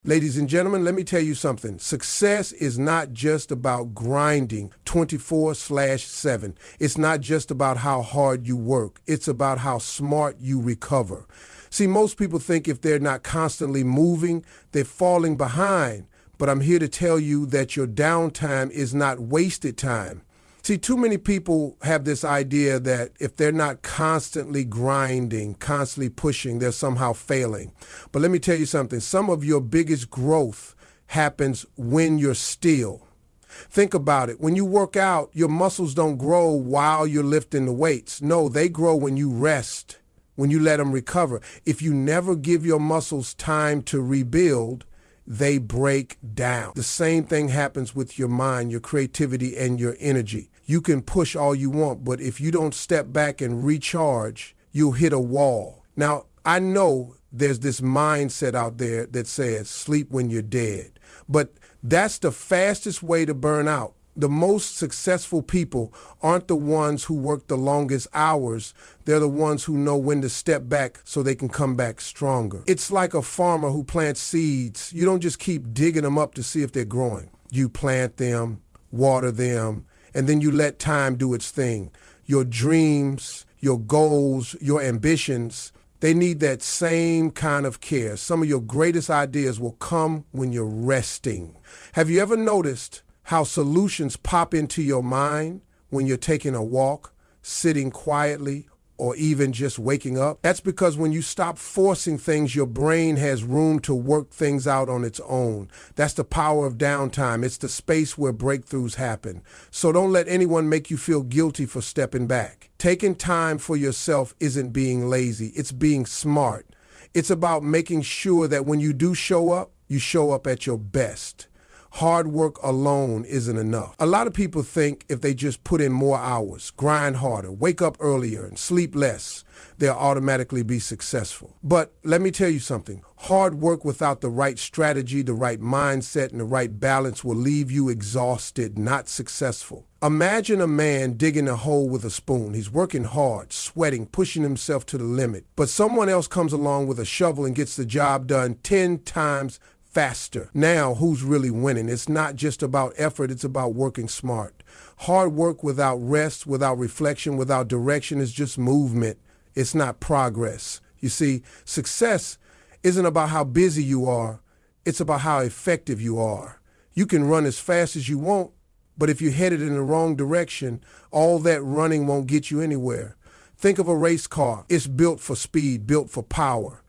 Ladies and gentlemen, let me tell you something. Success is not just about grinding 24/7. It's not just about how hard you work. It's about how smart you recover. See, most people think if they're not constantly moving, they're falling behind. But I'm here to tell you that your downtime is not wasted time. See, too many people have this idea that if they're not constantly grinding, constantly pushing, they're somehow failing. But let me tell you something. Some of your biggest growth happens when you're still. Think about it. When you work out, your muscles don't grow while you're lifting the weights. No, they grow when you rest, when you let them recover. If you never give your muscles time to rebuild, they break down. The same thing happens with your mind, your creativity, and your energy. You can push all you want, but if you don't step back and recharge, you'll hit a wall. Now, I know there's this mindset out there that says sleep when you're dead, but that's the fastest way to burn out. The most successful people aren't the ones who work the longest hours. They're the ones who know when to step back so they can come back stronger. It's like a farmer who plants seeds. You don't just keep digging them up to see if they're growing. You plant them, water them, and then you let time do its thing. Your dreams, your goals, your ambitions, they need that same kind of care. Some of your greatest ideas will come when you're resting. Have you ever noticed how solutions pop into your mind when you're taking a walk, sitting quietly, or even just waking up? That's because when you stop forcing things, your brain has room to work things out on its own. That's the power of downtime. It's the space where breakthroughs happen. So don't let anyone make you feel guilty for stepping back. Taking time for yourself isn't being lazy. It's being smart. It's about making sure that when you do show up at your best. Hard work alone isn't enough. A lot of people think if they just put in more hours, grind harder, wake up earlier, and sleep less, they'll automatically be successful. But let me tell you something. Hard work without the right strategy, the right mindset, and the right balance will leave you exhausted, not successful. Imagine a man digging a hole with a spoon. He's working hard, sweating, pushing himself to the limit. But someone else comes along with a shovel and gets the job done 10 times faster. Now, who's really winning? It's not just about effort, it's about working smart. Hard work without rest, without reflection, without direction is just movement. It's not progress. You see, success isn't about how busy you are, it's about how effective you are. You can run as fast as you want, but if you're headed in the wrong direction, all that running won't get you anywhere. Think of a race car. It's built for speed, built for power.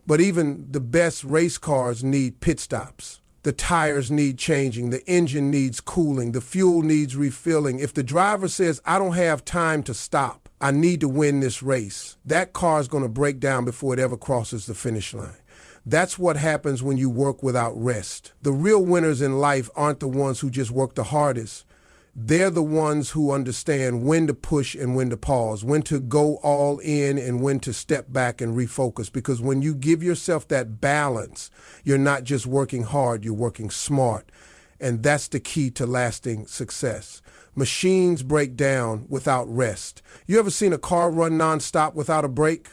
But even the best race cars need pit stops. The tires need changing. The engine needs cooling. The fuel needs refilling. If the driver says, I don't have time to stop, I need to win this race, that car is going to break down before it ever crosses the finish line. That's what happens when you work without rest. The real winners in life aren't the ones who just work the hardest. They're the ones who understand when to push and when to pause, when to go all in and when to step back and refocus. Because when you give yourself that balance, you're not just working hard, you're working smart. And that's the key to lasting success. Machines break down without rest. You ever seen a car run nonstop without a break?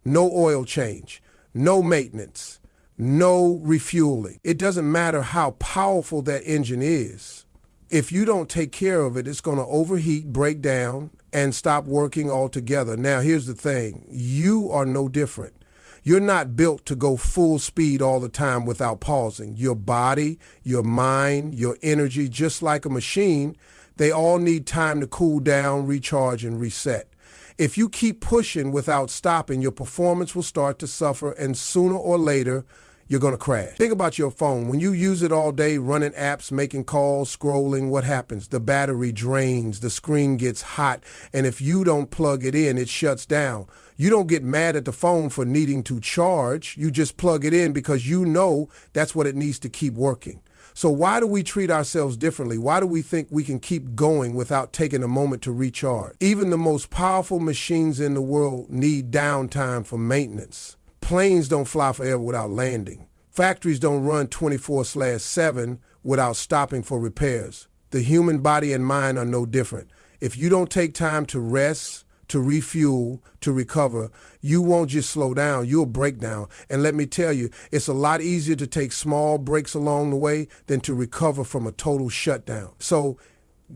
No oil change, no maintenance, no refueling. It doesn't matter how powerful that engine is. If you don't take care of it, it's going to overheat, break down, and stop working altogether. Now, here's the thing. You are no different. You're not built to go full speed all the time without pausing. Your body, your mind, your energy, just like a machine, they all need time to cool down, recharge, and reset. If you keep pushing without stopping, your performance will start to suffer, and sooner or later, you're going to crash. Think about your phone. When you use it all day, running apps, making calls, scrolling, what happens? The battery drains, the screen gets hot, and if you don't plug it in, it shuts down. You don't get mad at the phone for needing to charge. You just plug it in because you know that's what it needs to keep working. So why do we treat ourselves differently? Why do we think we can keep going without taking a moment to recharge? Even the most powerful machines in the world need downtime for maintenance. Planes don't fly forever without landing. Factories don't run 24/7 without stopping for repairs. The human body and mind are no different. If you don't take time to rest, to refuel, to recover, you won't just slow down, you'll break down. And let me tell you, it's a lot easier to take small breaks along the way than to recover from a total shutdown. So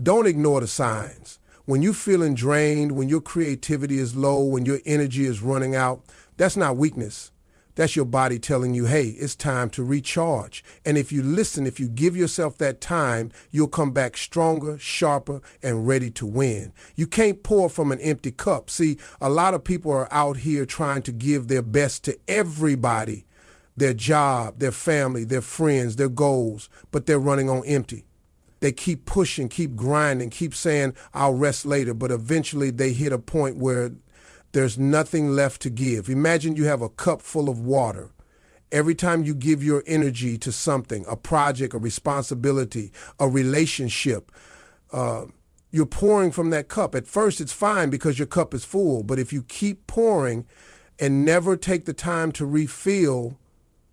don't ignore the signs. When you're feeling drained, when your creativity is low, when your energy is running out, that's not weakness. That's your body telling you, hey, it's time to recharge. And if you listen, if you give yourself that time, you'll come back stronger, sharper, and ready to win. You can't pour from an empty cup. See, a lot of people are out here trying to give their best to everybody, their job, their family, their friends, their goals, but they're running on empty. They keep pushing, keep grinding, keep saying, I'll rest later, but eventually they hit a point where there's nothing left to give. Imagine you have a cup full of water. Every time you give your energy to something, a project, a responsibility, a relationship, you're pouring from that cup. At first, it's fine because your cup is full. But if you keep pouring and never take the time to refill,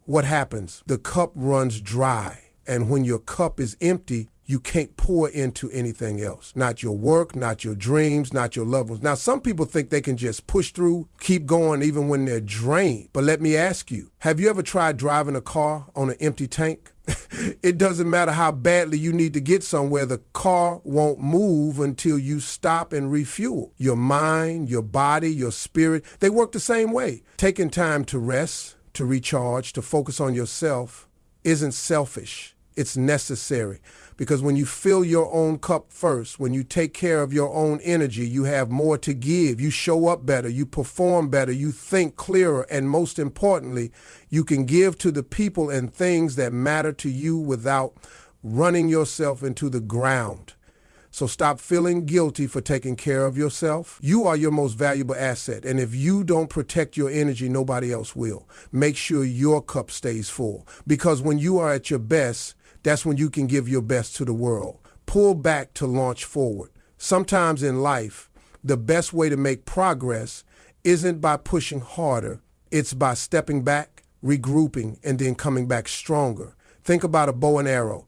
what happens? The cup runs dry. And when your cup is empty, you can't pour into anything else. Not your work, not your dreams, not your loved ones. Now, some people think they can just push through, keep going even when they're drained. But let me ask you, have you ever tried driving a car on an empty tank? It doesn't matter how badly you need to get somewhere, the car won't move until you stop and refuel. Your mind, your body, your spirit, they work the same way. Taking time to rest, to recharge, to focus on yourself isn't selfish. It's necessary, because when you fill your own cup first, when you take care of your own energy, you have more to give. You show up better, you perform better, you think clearer, and most importantly, you can give to the people and things that matter to you without running yourself into the ground. So stop feeling guilty for taking care of yourself. You are your most valuable asset, and if you don't protect your energy, nobody else will. Make sure your cup stays full, because when you are at your best, that's when you can give your best to the world. Pull back to launch forward. Sometimes in life, the best way to make progress isn't by pushing harder. It's by stepping back, regrouping, and then coming back stronger. Think about a bow and arrow.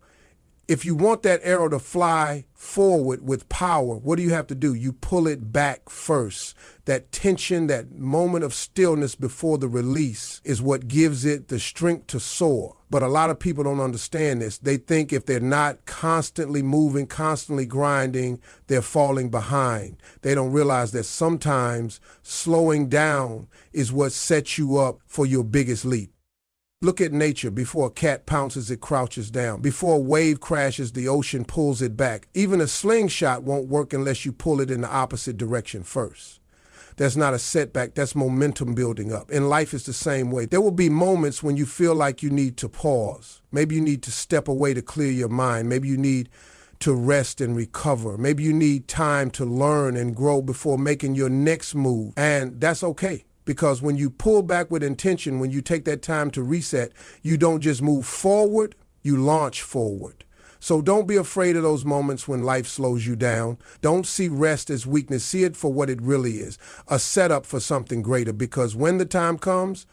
If you want that arrow to fly forward with power, what do you have to do? You pull it back first. That tension, that moment of stillness before the release is what gives it the strength to soar. But a lot of people don't understand this. They think if they're not constantly moving, constantly grinding, they're falling behind. They don't realize that sometimes slowing down is what sets you up for your biggest leap. Look at nature. Before a cat pounces, it crouches down. Before a wave crashes, the ocean pulls it back. Even a slingshot won't work unless you pull it in the opposite direction first. That's not a setback, that's momentum building up. And life is the same way. There will be moments when you feel like you need to pause. Maybe you need to step away to clear your mind. Maybe you need to rest and recover. Maybe you need time to learn and grow before making your next move. And that's okay. Because when you pull back with intention, when you take that time to reset, you don't just move forward, you launch forward. So don't be afraid of those moments when life slows you down. Don't see rest as weakness. See it for what it really is, a setup for something greater. Because when the time comes,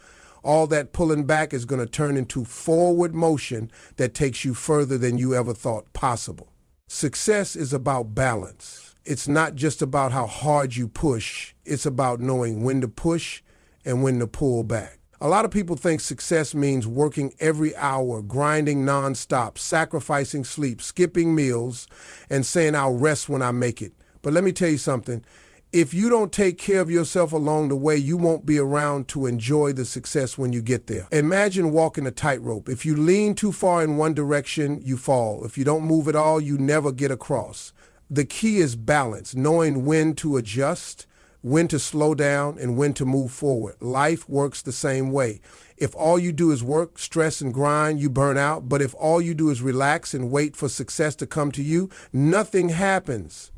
all that pulling back is going to turn into forward motion that takes you further than you ever thought possible. Success is about balance. It's not just about how hard you push. It's about knowing when to push and when to pull back. A lot of people think success means working every hour, grinding nonstop, sacrificing sleep, skipping meals, and saying I'll rest when I make it. But let me tell you something. If you don't take care of yourself along the way, you won't be around to enjoy the success when you get there. Imagine walking a tightrope. If you lean too far in one direction, you fall. If you don't move at all, you never get across. The key is balance, knowing when to adjust, when to slow down, and when to move forward. Life works the same way. If all you do is work, stress, and grind, you burn out. But if all you do is relax and wait for success to come to you, nothing happens.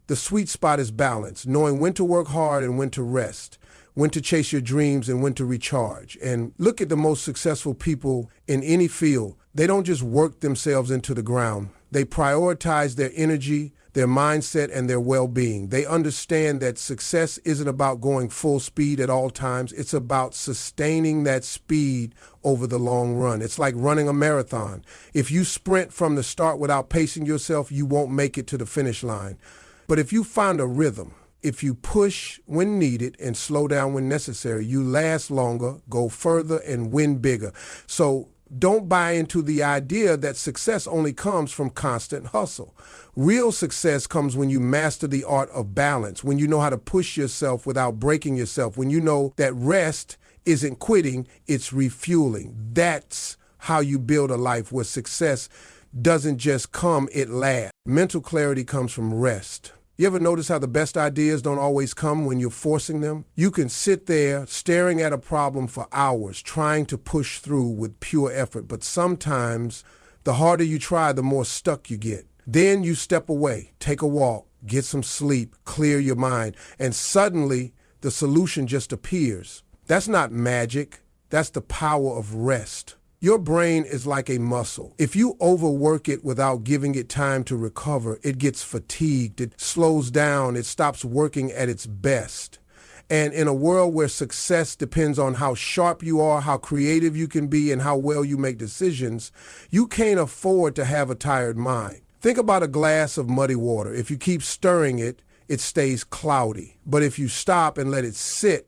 The sweet spot is balance, knowing when to work hard and when to rest, when to chase your dreams and when to recharge. And look at the most successful people in any field. They don't just work themselves into the ground. They prioritize their energy, their mindset, and their well-being. They understand that success isn't about going full speed at all times. It's about sustaining that speed over the long run. It's like running a marathon. If you sprint from the start without pacing yourself, you won't make it to the finish line. But if you find a rhythm, If you push when needed and slow down when necessary, you last longer, go further, and win bigger. So don't buy into the idea that success only comes from constant hustle. Real success comes when you master the art of balance, when you know how to push yourself without breaking yourself, when you know that rest isn't quitting, it's refueling. That's how you build a life where success doesn't just come, it lasts. Mental clarity comes from rest. You ever notice how the best ideas don't always come when you're forcing them? You can sit there staring at a problem for hours, trying to push through with pure effort, but sometimes the harder you try, the more stuck you get. Then you step away, take a walk, get some sleep, clear your mind, and suddenly the solution just appears. That's not magic. That's the power of rest. Your brain is like a muscle. If you overwork it without giving it time to recover, it gets fatigued, it slows down, it stops working at its best. And in a world where success depends on how sharp you are, how creative you can be, and how well you make decisions, you can't afford to have a tired mind. Think about a glass of muddy water. If you keep stirring it, it stays cloudy. But if you stop and let it sit,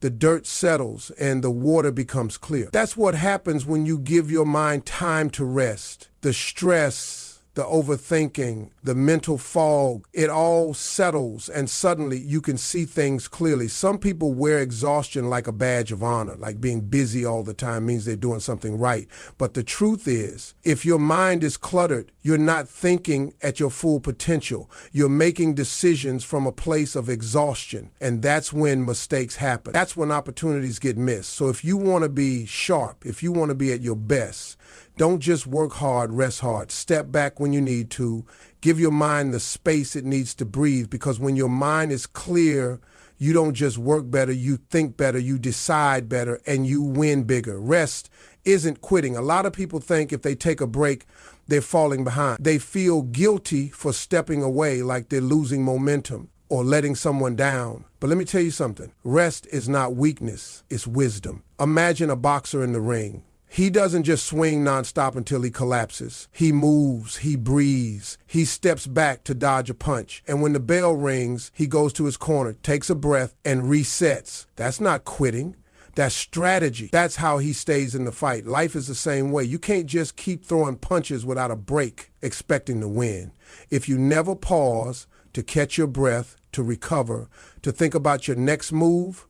the dirt settles and the water becomes clear. That's what happens when you give your mind time to rest. The stress, the overthinking, the mental fog, it all settles and suddenly you can see things clearly. Some people wear exhaustion like a badge of honor, like being busy all the time means they're doing something right. But the truth is, if your mind is cluttered, you're not thinking at your full potential. You're making decisions from a place of exhaustion, and that's when mistakes happen. That's when opportunities get missed. So if you want to be sharp, if you want to be at your best, don't just work hard, rest hard. Step back when you need to. Give your mind the space it needs to breathe, because when your mind is clear, you don't just work better, you think better, you decide better, and you win bigger. Rest isn't quitting. A lot of people think if they take a break, they're falling behind. They feel guilty for stepping away, like they're losing momentum or letting someone down. But let me tell you something. Rest is not weakness, it's wisdom. Imagine a boxer in the ring. He doesn't just swing nonstop until he collapses. He moves, he breathes, he steps back to dodge a punch. And when the bell rings, he goes to his corner, takes a breath, and resets. That's not quitting. That's strategy. That's how he stays in the fight. Life is the same way. You can't just keep throwing punches without a break, expecting to win. If you never pause to catch your breath, to recover, to think about your next move,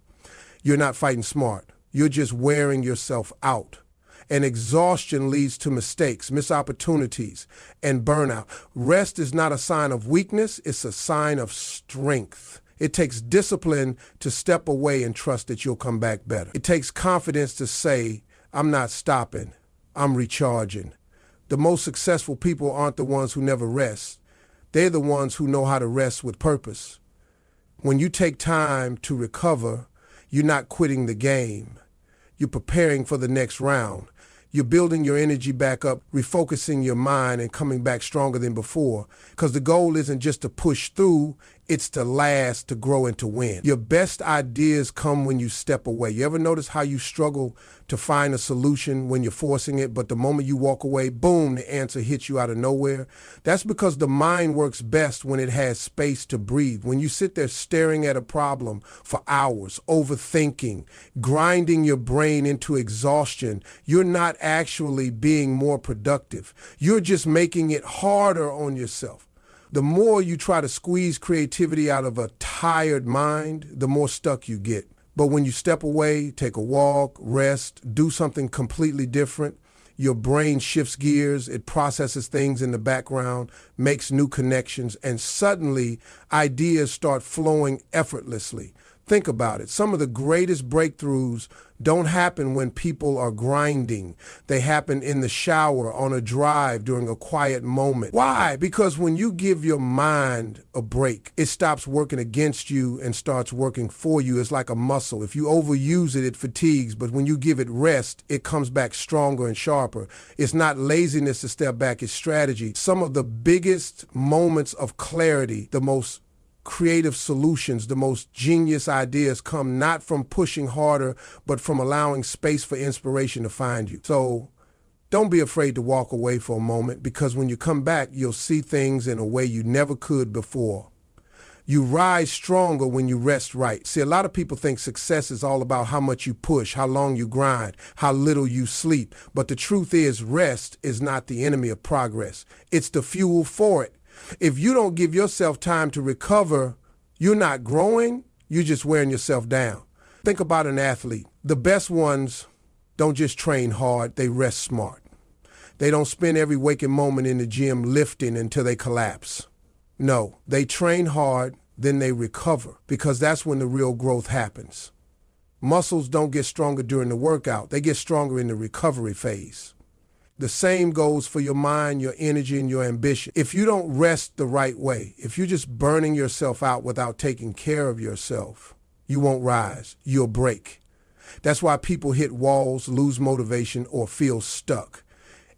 you're not fighting smart. You're just wearing yourself out. And exhaustion leads to mistakes, missed opportunities, and burnout. Rest is not a sign of weakness, it's a sign of strength. It takes discipline to step away and trust that you'll come back better. It takes confidence to say, I'm not stopping, I'm recharging. The most successful people aren't the ones who never rest. They're the ones who know how to rest with purpose. When you take time to recover, you're not quitting the game. You're preparing for the next round. You're building your energy back up, refocusing your mind, and coming back stronger than before. Because the goal isn't just to push through, it's to last, to grow, and to win. Your best ideas come when you step away. You ever notice how you struggle to find a solution when you're forcing it, but the moment you walk away, boom, the answer hits you out of nowhere? That's because the mind works best when it has space to breathe. When you sit there staring at a problem for hours, overthinking, grinding your brain into exhaustion, you're not actually being more productive. You're just making it harder on yourself. The more you try to squeeze creativity out of a tired mind, the more stuck you get. But when you step away, take a walk, rest, do something completely different, your brain shifts gears, it processes things in the background, makes new connections, and suddenly ideas start flowing effortlessly. Think about it. Some of the greatest breakthroughs don't happen when people are grinding. They happen in the shower, on a drive, during a quiet moment. Why? Because when you give your mind a break, it stops working against you and starts working for you. It's like a muscle. If you overuse it, it fatigues. But when you give it rest, it comes back stronger and sharper. It's not laziness to step back, it's strategy. Some of the biggest moments of clarity, the most creative solutions, the most genius ideas come not from pushing harder, but from allowing space for inspiration to find you. So don't be afraid to walk away for a moment, because when you come back, you'll see things in a way you never could before. You rise stronger when you rest right. See, a lot of people think success is all about how much you push, how long you grind, how little you sleep. But the truth is, rest is not the enemy of progress. It's the fuel for it. If you don't give yourself time to recover, you're not growing, you're just wearing yourself down. Think about an athlete. The best ones don't just train hard, they rest smart. They don't spend every waking moment in the gym lifting until they collapse. No, they train hard, then they recover, because that's when the real growth happens. Muscles don't get stronger during the workout. They get stronger in the recovery phase. The same goes for your mind, your energy, and your ambition. If you don't rest the right way, if you're just burning yourself out without taking care of yourself, you won't rise. You'll break. That's why people hit walls, lose motivation, or feel stuck.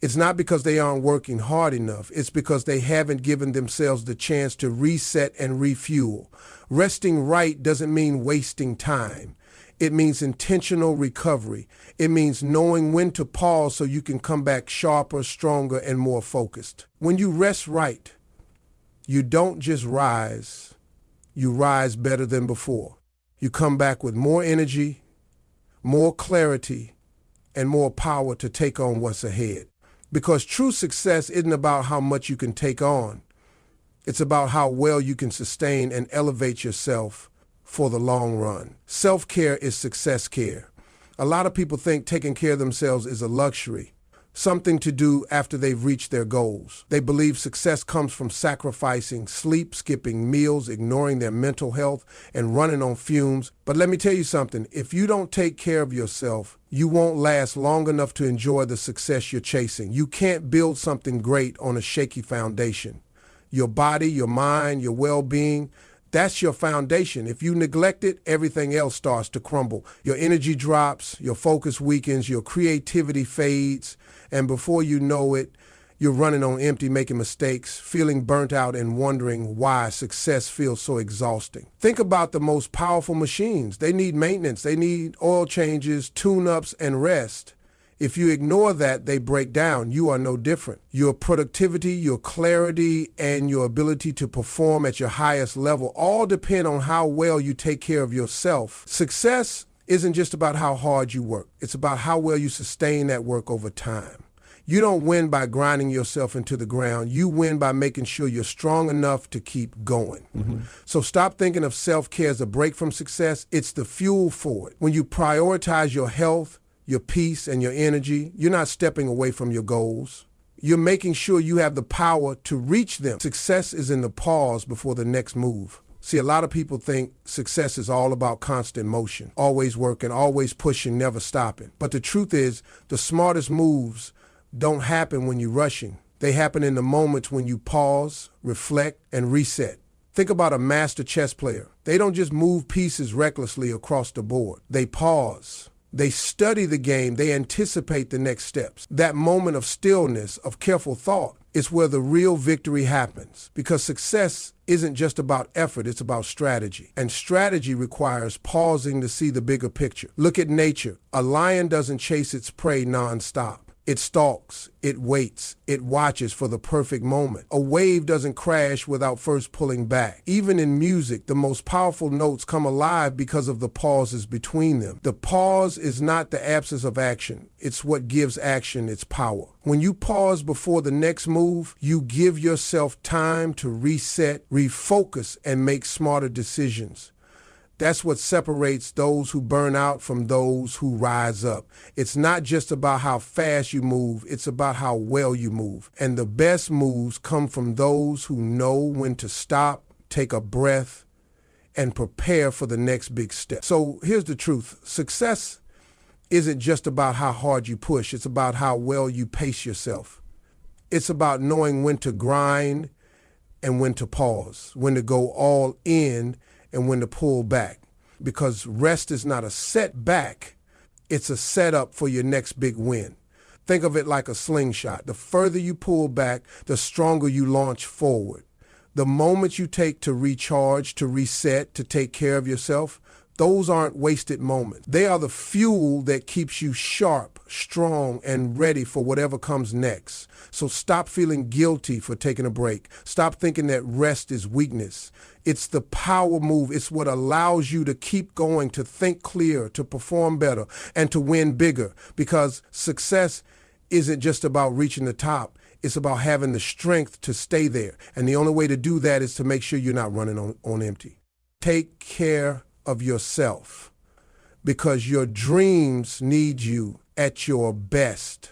It's not because they aren't working hard enough. It's because they haven't given themselves the chance to reset and refuel. Resting right doesn't mean wasting time. It means intentional recovery. It means knowing when to pause so you can come back sharper, stronger, and more focused. When you rest right, you don't just rise. You rise better than before. You come back with more energy, more clarity, and more power to take on what's ahead. Because true success isn't about how much you can take on. It's about how well you can sustain and elevate yourself for the long run. Self-care is success care. A lot of people think taking care of themselves is a luxury, something to do after they've reached their goals. They believe success comes from sacrificing sleep, skipping meals, ignoring their mental health, and running on fumes. But let me tell you something, if you don't take care of yourself, you won't last long enough to enjoy the success you're chasing. You can't build something great on a shaky foundation. Your body, your mind, your well-being, that's your foundation. If you neglect it, everything else starts to crumble. Your energy drops, your focus weakens, your creativity fades, and before you know it, you're running on empty, making mistakes, feeling burnt out, and wondering why success feels so exhausting. Think about the most powerful machines. They need maintenance. They need oil changes, tune-ups, and rest. If you ignore that, they break down. You are no different. Your productivity, your clarity, and your ability to perform at your highest level all depend on how well you take care of yourself. Success isn't just about how hard you work. It's about how well you sustain that work over time. You don't win by grinding yourself into the ground. You win by making sure you're strong enough to keep going. So stop thinking of self-care as a break from success. It's the fuel for it. When you prioritize your health, your peace, and your energy, you're not stepping away from your goals. You're making sure you have the power to reach them. Success is in the pause before the next move. See, a lot of people think success is all about constant motion, always working, always pushing, never stopping. But the truth is, the smartest moves don't happen when you're rushing. They happen in the moments when you pause, reflect, and reset. Think about a master chess player. They don't just move pieces recklessly across the board. They pause. They study the game. They anticipate the next steps. That moment of stillness, of careful thought, is where the real victory happens. Because success isn't just about effort, it's about strategy. And strategy requires pausing to see the bigger picture. Look at nature. A lion doesn't chase its prey nonstop. It stalks, it waits, it watches for the perfect moment. A wave doesn't crash without first pulling back. Even in music, the most powerful notes come alive because of the pauses between them. The pause is not the absence of action. It's what gives action its power. When you pause before the next move, you give yourself time to reset, refocus, and make smarter decisions. That's what separates those who burn out from those who rise up. It's not just about how fast you move, it's about how well you move. And the best moves come from those who know when to stop, take a breath, and prepare for the next big step. So here's the truth. Success isn't just about how hard you push, it's about how well you pace yourself. It's about knowing when to grind and when to pause, when to go all in and when to pull back. Because rest is not a setback, it's a setup for your next big win. Think of it like a slingshot. The further you pull back, the stronger you launch forward. The moment you take to recharge, to reset, to take care of yourself, Those aren't wasted moments. They are the fuel that keeps you sharp, strong, and ready for whatever comes next. So stop feeling guilty for taking a break. Stop thinking that rest is weakness. It's the power move. It's what allows you to keep going, to think clear, to perform better, and to win bigger. Because success isn't just about reaching the top. It's about having the strength to stay there. And the only way to do that is to make sure you're not running on empty. Take care of yourself, because your dreams need you at your best.